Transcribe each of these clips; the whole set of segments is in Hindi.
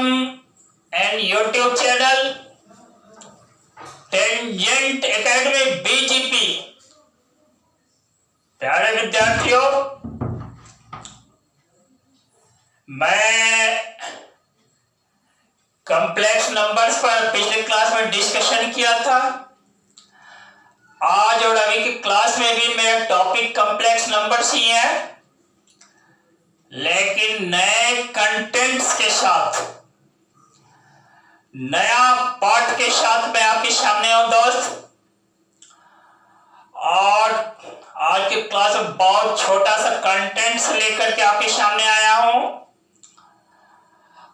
welcome and YouTube channel Tangent Academy BGP। प्यारे विद्यार्थियों, मैं कॉम्प्लेक्स नंबर्स पर पिछले क्लास में डिस्कशन किया था। आज और अभी की क्लास में भी मेरा टॉपिक कॉम्प्लेक्स नंबर्स ही है, लेकिन नए कंटेंट्स के साथ, नया पार्ट के साथ मैं आपके सामने हूं दोस्त। और आज की क्लास में बहुत छोटा सा कंटेंट्स लेकर के आपके सामने आया हूं।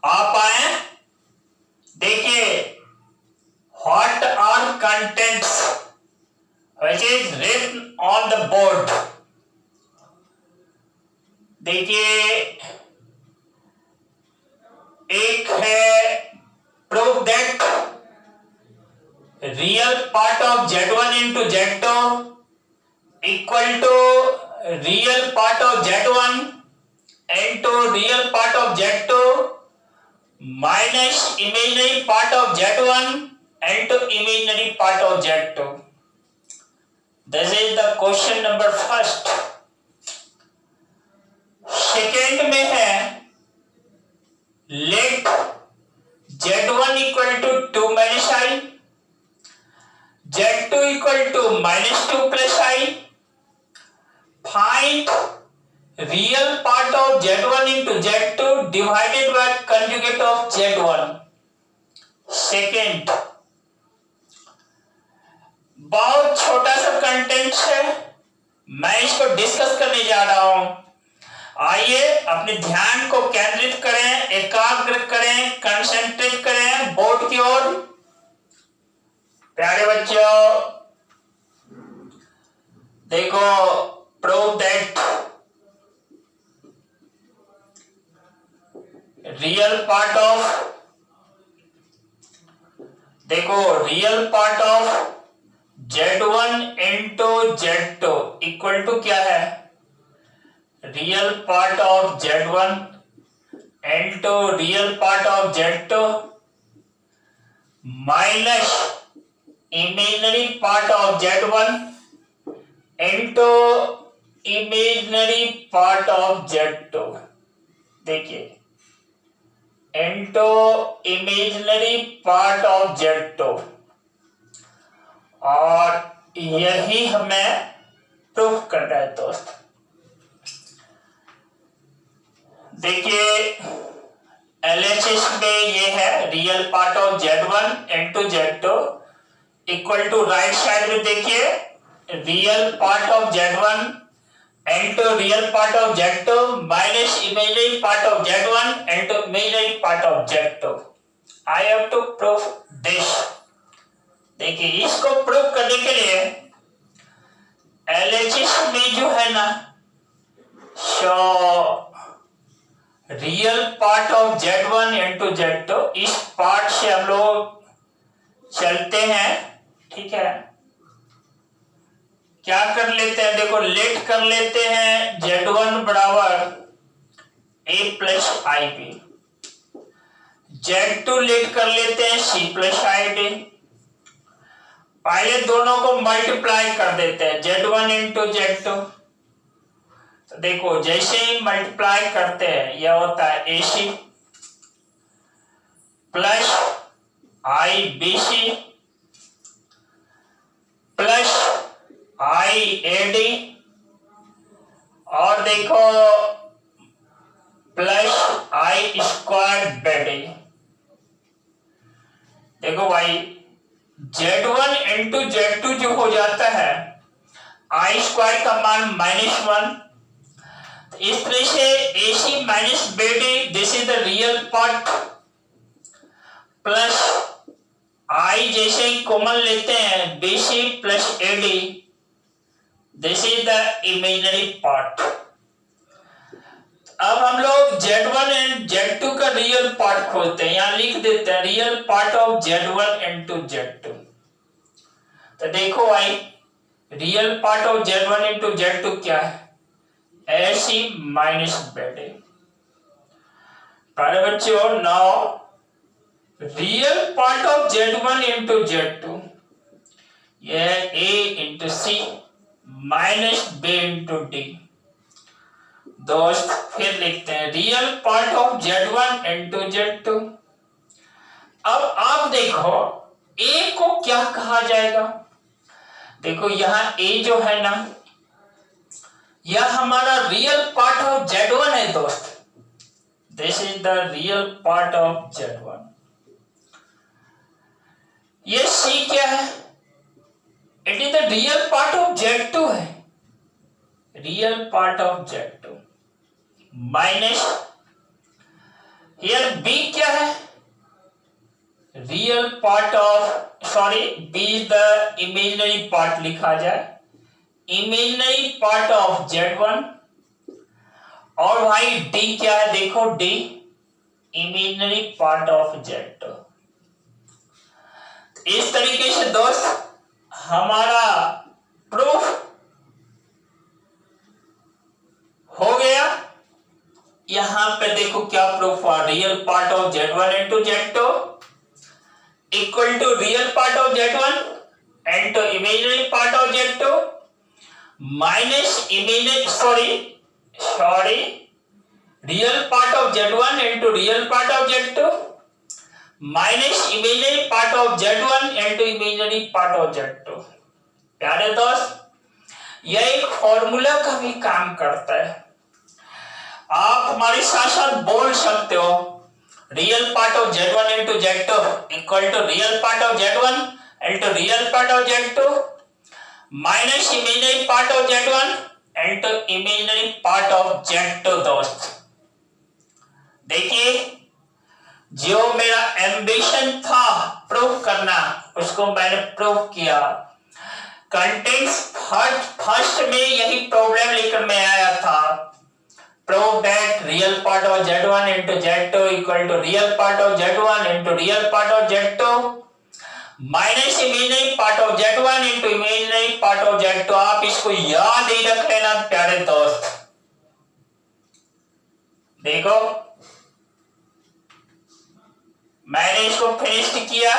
आप आए, देखिए, what are contents which is written on the board. देखिए, एक है prove that real part of Z1 into Z2 equal to real part of Z1 into real part of Z2 minus imaginary part of Z1 into imaginary part of Z2। This is the question number first। Second में है let Z1 equal to 2 minus I, Z2 equal to minus 2 plus I, find real part of Z1 into Z2 divided by conjugate of Z1। Second, बहुत छोटा सा कंटेंट है, मैं इसको डिस्कस करने जा रहा हूं। आइए अपने ध्यान को केंद्रित करें, एकाग्र करें, कंसंट्रेट करें बोर्ड की ओर। प्यारे बच्चों, देखो, prove that real part of, देखो, real part of Z1 into Z2 equal to क्या है? Real part of Z1 into real part of Z2 minus imaginary part of Z1 into imaginary part of Z2। देखिए, into imaginary part of Z2, और यही हमें प्रूफ करना है दोस्त। देखिए, LHS में ये है real part of Z1 into Z2 equal to, right side में देखिए, real part of Z1 into real part of Z2 minus imaginary part of Z1 into imaginary part of Z2। I have to proof this. देखिए, इसको प्रूव करने के लिए LHS में जो है ना, so real part of Z1 into Z2, इस पार्ट से हम लोग चलते हैं, ठीक है। क्या कर लेते हैं? देखो, लेट कर लेते हैं Z1 बराबर A plus IB, Z2 late कर लेते हैं C प्लस ID। पहले दोनों को मल्टीप्लाई कर देते हैं, Z1 into Z2। तो देखो, जैसे ही मल्टीप्लाई करते हैं, यह होता है AC plus IBC plus IAD, और देखो प्लस I स्क्वायर BD। देखो भाई, Z1 into Z2 जो हो जाता है, I स्क्वायर का मान -1। इस तरह से AC minus BD, this is the real part, plus I जैसे ही कॉमन लेते हैं BC plus AD, this is the imaginary part. अब हम लोग Z1 एंड Z2 का रियल पार्ट खोलते हैं, यहां लिख देते हैं real part of Z1 into Z2। तो देखो भाई, real part of Z1 into Z2 क्या है? AC minus BD। प्यारे बच्चों, now real part of Z1 into Z2, यह A into C minus B into D. दोस्त फिर लिखते हैं real part of Z1 into Z2। अब आप देखो A को क्या कहा जाएगा। देखो यहां A जो है ना, यह हमारा रियल पार्ट ऑफ Z1 है दोस्त। This is the real part of Z1। ये C क्या है? It is the real part of Z2 है, real part of Z2 minus here B क्या है? Real part of, sorry B the imaginary part लिखा जाए, इमेजिनरी पार्ट ऑफ Z1। और भाई D क्या है? देखो D imaginary part of Z2। इस तरीके से दोस्त हमारा प्रूफ हो गया। यहां पे देखो क्या प्रूफ हुआ, real part of Z1 into Z2 equal to real part of Z1 into imaginary part of Z2 minus imaginary sorry real part of Z1 into real part of Z2 minus imaginary part of Z1 into imaginary part of Z2। प्यारे दोस्त, यह एक फॉर्मूला का भी काम करता है। आप हमारे साथ साथ बोल सकते हो real part of Z1 into Z2 equal to real part of Z1 into real part of Z2 minus imaginary part of Z1 into imaginary part of Z2। दोस्त देखिए, जो मेरा एम्बिशन था प्रूव करना, उसको मैंने प्रूव किया। कंटेंट्स फर्स्ट में यही प्रॉब्लम लेकर मैं आया था। Prove that real part of Z1 into Z2 equal to real part of Z1 into real part of Z2 minus imaginary part of Z1 into imaginary part of Z2। आप इसको याद ही रख लेना प्यारे दोस्त। देखो मैंने इसको फिनिश किया।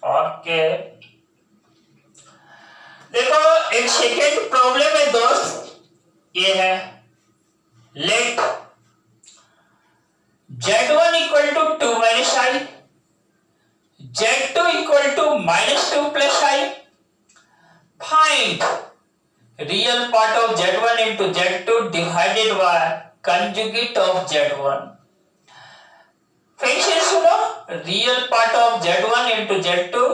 ओके, देखो एक सेकेंड प्रॉब्लम है दोस्त, ये है let Z1 equal to 2 minus I, Z2 equal to minus 2 plus I, find real part of Z1 into Z2 divided by conjugate of Z1। फिर से सुनो, real part of Z1 into Z2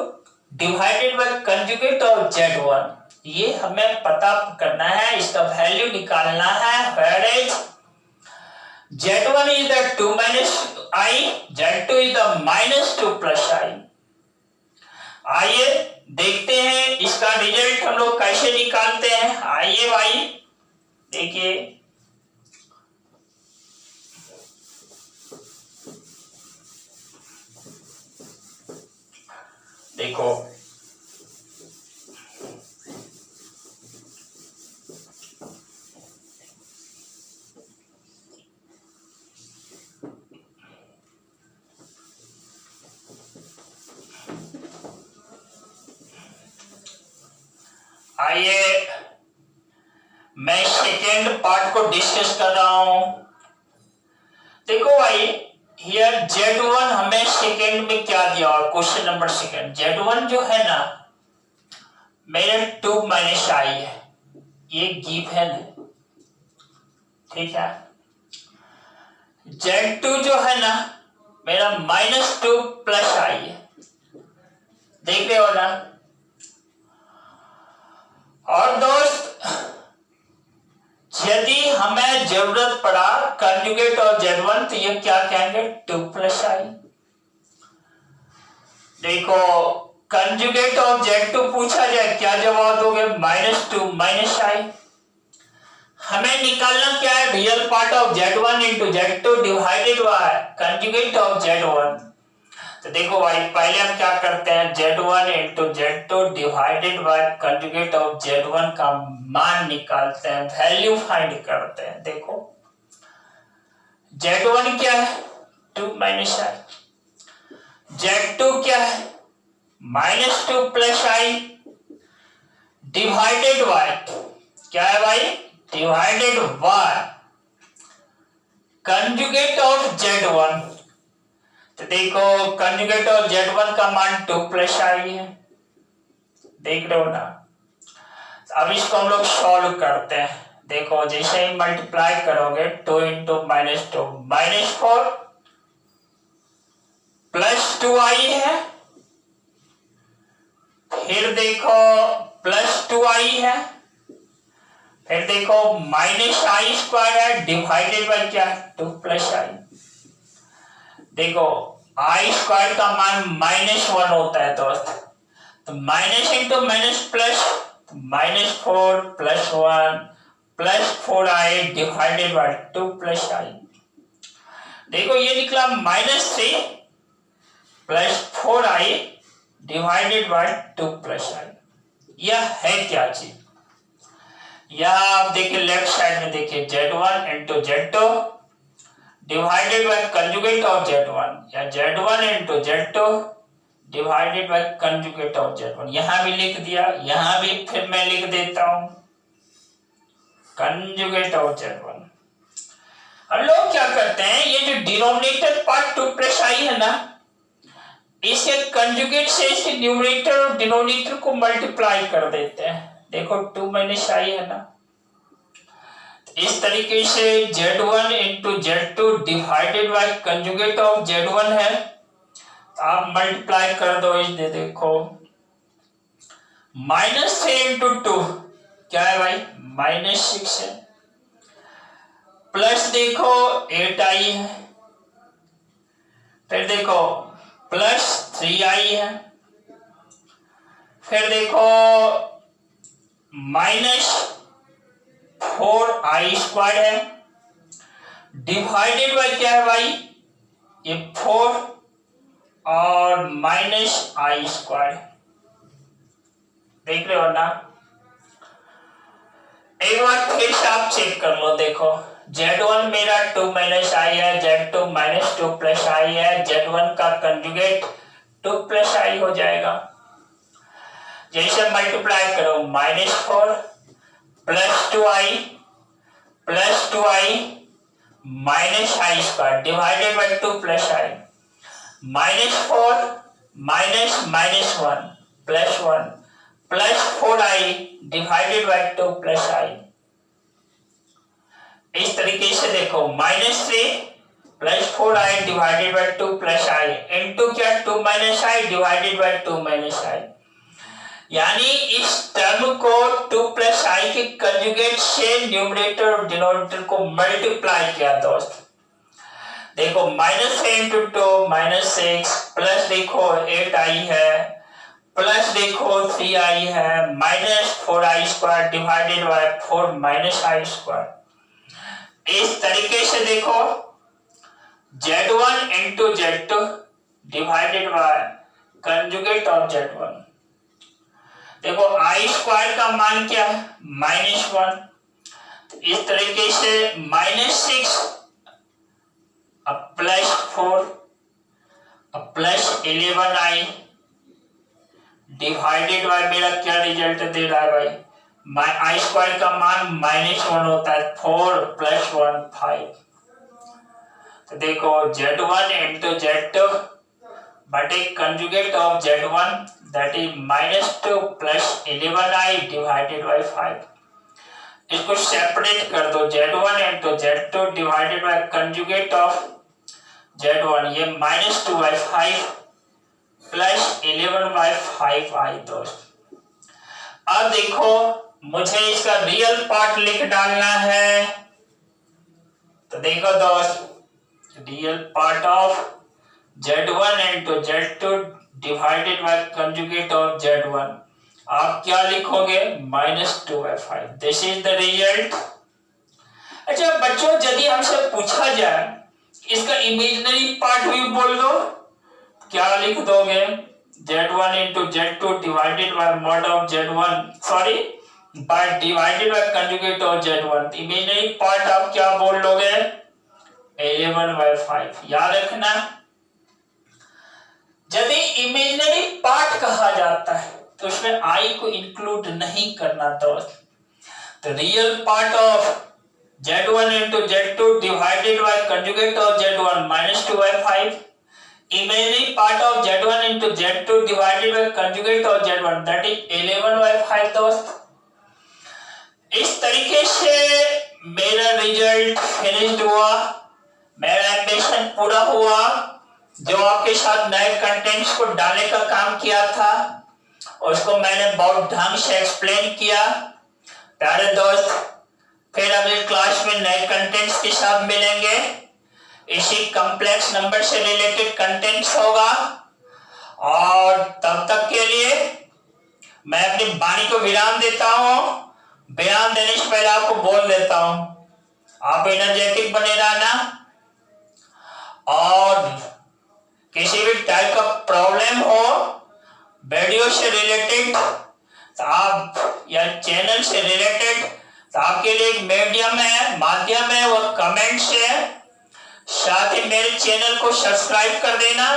divided by conjugate of Z1। ये हमें पता करना है, इसका वैल्यू निकालना है। where is Z1 is the 2 minus I, Z2 is the minus 2 plus I। आइए देखते हैं इसका रिजल्ट हम लोग कैसे निकालते हैं। आइए भाई देखिए, देखो आइए मैं सेकेंड पार्ट को डिस्कस कर रहा हूं। देखो भाई हियर Z1 हमें सेकेंड में क्या दिया, और क्वेश्चन नंबर सेकेंड Z1 जो है ना मेरे 2 माइनस I है, ये गिवन है, ठीक है। Z2 जो है ना मेरा माइनस 2 प्लस I है, देख रहे हो ना। और दोस्त यदि हमें जरूरत पड़ा कंजुगेट और Z1 तो ये क्या कहेंगे 2 प्लस I। देखो कंजुगेट ऑफ Z2 पूछा जाए क्या जवाब दोगे, माइनस 2 माइनस I। हमें निकालना क्या है, real part of Z1 into Z2 divided by conjugate of Z1। तो देखो भाई पहले हम क्या करते हैं, Z1 into Z2 divided by conjugate of Z1 का मान निकालते हैं, वैल्यू फाइंड करते हैं। देखो Z1 क्या है 2 माइनस I, Z2 क्या है, -2 प्लस आई डिवाइडेड बाय, क्या है भाई, divided by conjugate of Z1। तो देखो कंजुगेट ऑफ Z1 का मान 2 प्लस आई है, देख रहे हो ना। अब इसको हम लोग सॉल्व करते हैं। देखो जैसे ही मल्टीप्लाई करोगे 2 इंटू -2 -4 प्लस 2 आई है, फिर देखो प्लस 2 आई है, फिर देखो माइनस आई स्क्वायर है डिवाइडेड बाय क्या, 2 प्लस आई। देखो आई स्क्वायर का मान -1 होता है दोस्त, तो minus into minus plus, -4 plus 1 plus 4 i divided by 2 plus i. देखो ये निकला -3 plus 4 i divided by 2 plus i. यह है क्या चीज, यह आप देखिए लेफ्ट साइड में देखिए Z1 into Z2 divided by conjugate of Z1, या Z1 into Z2 divided by conjugate of Z1। यहां भी लिख दिया, यहां भी फिर मैं लिख देता हूं कंजुगेट ऑफ Z1। हम लोग क्या करते हैं, ये जो डिनोमिनेटर पार्ट 2 प्लस आई है ना, इसके कंजुगेट से इसके न्यूमरेटर और डिनोमिनेटर को मल्टीप्लाई कर देते हैं। देखो 2 माइनस आई है ना, इस तरीके से Z1 into Z2 divided by conjugate of Z1 है, आप मल्टीप्लाई कर दो। इस देखो -3 इंटू 2 क्या है भाई, -6 है, प्लस देखो 8 आई है, फिर देखो प्लस 3 आई है, फिर देखो -4 आई स्क्वायर है डिवाइडेड बाय क्या है भाई, ये 4 और माइनस आई स्क्वायर। देख रहे हो ना, एक बार फिर से आप चेक कर लो। देखो Z1 मेरा 2 माइनस आई है, Z2 -2 प्लस आई है, Z1 का कंजुगेट 2 प्लस आई हो जाएगा। जैसे मल्टीप्लाई करो -4 plus 2 i plus 2 i minus i square divided by 2 plus i, -4 -1 plus 1 plus 4 i divided by 2 plus i. इस तरीके से देखो -3 plus 4 i divided by 2 plus i into क्या 2 minus i divided by 2 minus i, यानी इस टर्म को 2 प्लस आई के कंजुगेट से न्यूमरेटर और डिनोमिनेटर को मल्टीप्लाई किया दोस्त। देखो -3 इंटू 2 -6 प्लस देखो 8 आई है, प्लस देखो 3 आई है, -4 i square divided by 4 minus i square. इस तरीके से देखो Z1 into Z2 divided by conjugate of Z1। देखो आई स्क्वायर का मान क्या है, -1, तो इस तरीके से -6 अब प्लस 4 अब प्लस 11 आई डिवाइडेड बाय मेरा क्या रिजल्ट दे रहा है भाई, आई स्क्वायर का मान -1 होता है, 4 प्लस 1 5। तो देखो Z1 इंटू Z2 बटे conjugate of Z1 that is -2 plus 11 I divided bye 5। इसको सेपरेट कर दो, Z1 into Z2 divided by conjugate of Z1, ये -2 बाय 5 प्लस 11 बाय 5 आई दोस्त। अब देखो मुझे इसका रियल पार्ट लिख डालना है, तो देखो दोस्त real part of Z1 into Z2 divided by conjugate of Z1, आप क्या लिखोगे, -2 by 5। This is the result. अच्छा बच्चों, यदि हमसे पूछा जाए इसका इमेजिनरी पार्ट भी बोल दो, क्या लिख दोगे, Z1 into Z2 divided bye mod of Z1 sorry by divided by conjugate of Z1। Imaginary part आप क्या बोल लोगे, 11 बाय 5। याद रखना यदि इमेजिनरी पार्ट कहा जाता है तो उसमें आई को इंक्लूड नहीं करना दोस्त। तो real part of Z1 into Z2 divided by conjugate of Z1 minus 2/5, imaginary part of Z1 into Z2 divided by conjugate of Z1 that is 11/5 दोस्त। इस तरीके से मेरा रिजल्ट फिनिश्ड हुआ, मेरा एम्बिशन पूरा हुआ। जो आपके साथ नए कंटेंट्स को डालने का काम किया था उसको मैंने बहुत ढंग से एक्सप्लेन किया। प्यारे दोस्त, फिर अगली क्लास में नए कंटेंट्स के साथ मिलेंगे। इसी कॉम्प्लेक्स नंबर से रिलेटेड कंटेंट्स होगा और तब तक के लिए मैं अपनी वाणी को विराम देता हूं। विराम देने से पहले आपको बोल देता हूं, आप एनर्जेटिक बने रहना और किसी भी टाइप का प्रॉब्लम हो वीडियो से रिलेटेड तो आप या चैनल से रिलेटेड तो आपके लिए एक मीडियम है, माध्यम है, वो कमेंट्स है। साथ ही मेरे चैनल को सब्सक्राइब कर देना।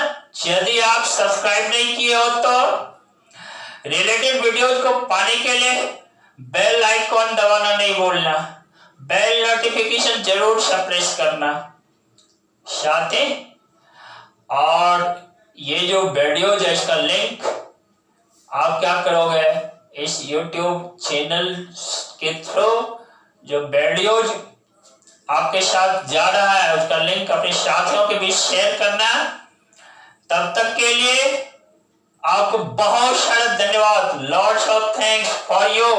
यदि आप सब्सक्राइब नहीं किए हो तो रिलेटेड वीडियोस को पाने के लिए बेल आइकॉन दबाना नहीं भूलना, बेल नोटिफिकेशन जरूर प्रेस करना। साथ ही और ये जो वीडियोज है इसका लिंक आप क्या करोगे, इस YouTube चैनल के थ्रू जो वीडियोज आपके साथ जा रहा है उसका लिंक अपने साथियों के बीच शेयर करना। तब तक के लिए आपको बहुत सारा धन्यवाद। Lots of thanks for you.